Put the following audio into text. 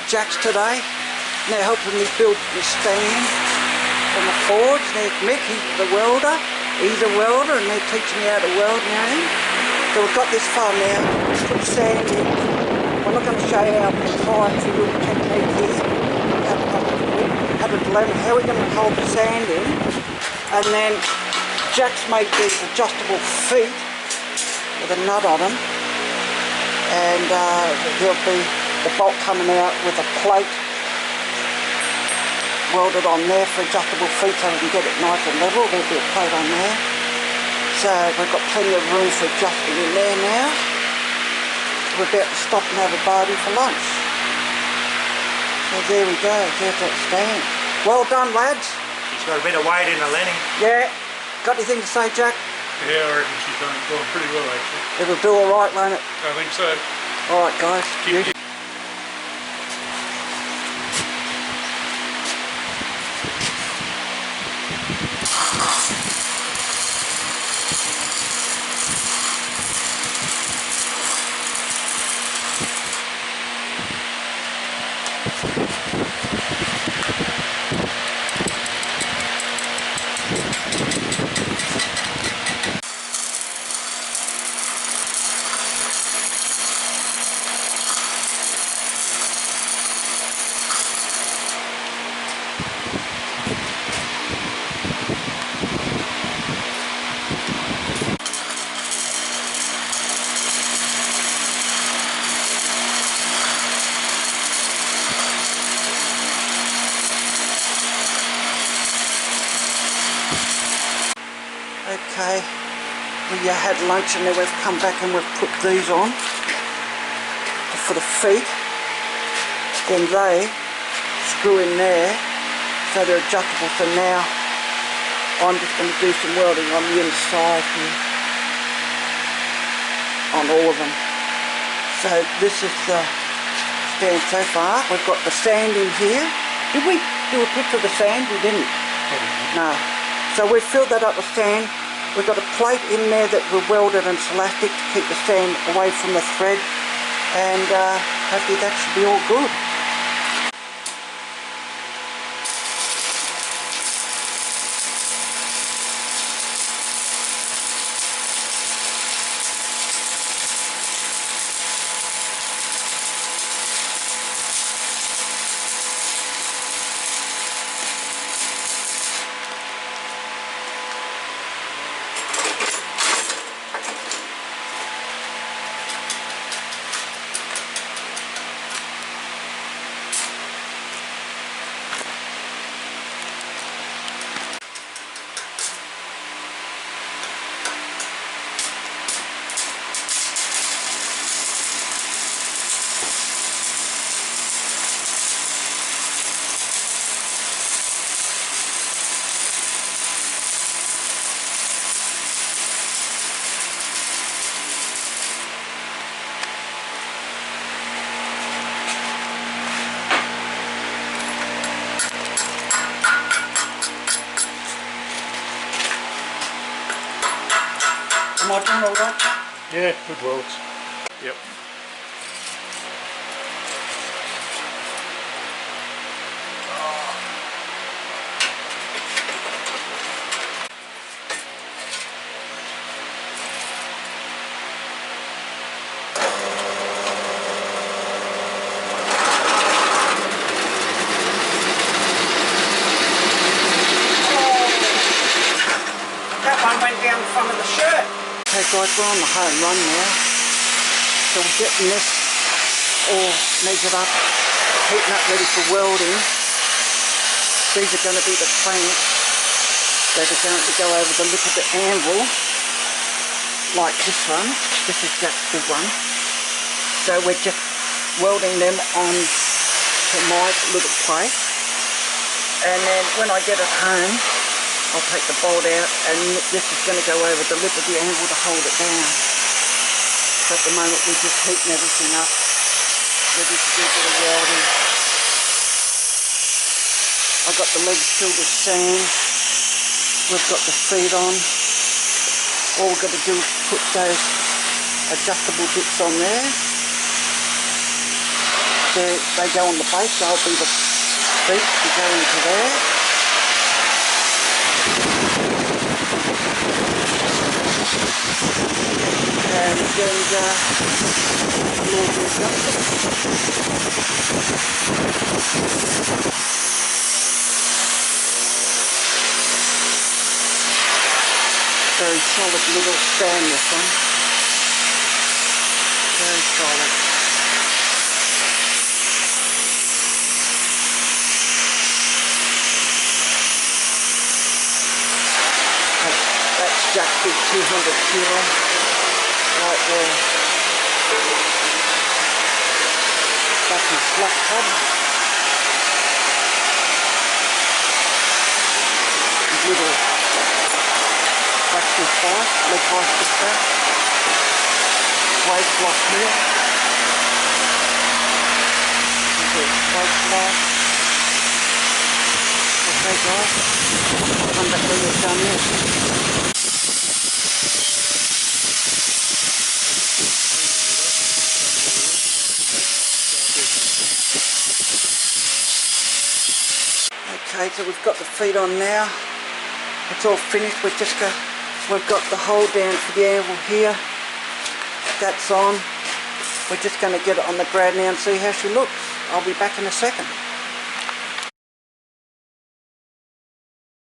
Jack's today. They're helping me build the stand on the forge. There's Mick, he's the welder. He's a welder and they're teaching me how to weld now. So we've got this far now, put sand in. I'm not going to show you how to apply a little technique here. How we're going to hold the sand in. And then Jack's made these adjustable feet with a nut on them. And there'll be the bolt coming out with a plate welded on there for adjustable feet so we can get it nice and level. There'll be a plate on there. So we've got plenty of room for adjusting in there now. We're about to stop and have a barbie for lunch. So there we go, there's that stand. Well done, lads. She's got a bit of weight in her, Lenny. Yeah. Got anything to say, Jack? Yeah, I reckon she's going pretty well actually. It'll do alright, won't it? I think so. Alright guys. Okay, we had lunch and then we've come back and we've put these on for the feet. Then they screw in there so they're adjustable. So now I'm just going to do some welding on the inside here on all of them. So this is the stand so far. We've got the sand in here. Did we do a picture of the sand? We didn't. No. So we've filled that up with sand. We've got a plate in there that we've welded and it's elastic to keep the sand away from the thread, and hopefully that should be all good. Am I doing all right? Yeah, good welds. Yep. That one went down the front of the shirt. Okay guys, we're on the home run now. So we're getting this all measured up, heating up ready for welding. These are going to be the clamps that are going to go over the lip of the anvil, like this one. This is Jack's big one. So we're just welding them on to my little plate. And then when I get it home, I'll take the bolt out and this is going to go over the lip of the anvil to hold it down. So at the moment we're just heating everything up, ready to do a bit of welding. I've got the legs filled with sand, we've got the feet on. All we've got to do is put those adjustable bits on there. they go on the base, so it'll be the feet to go into there. And then a little bit adjusted. Very solid little stand, this one. Very solid. That's Jack Big 200 kilo right there. That's his flat tub. His little factory spice, leg hoisted back. Weight block here. Weight block. Okay guys, I'll come back when we've done this. Okay, so we've got the feet on now. It's all finished. We've got the hole down for the anvil here. That's on. We're just going to get it on the grad now and see how she looks. I'll be back in a second.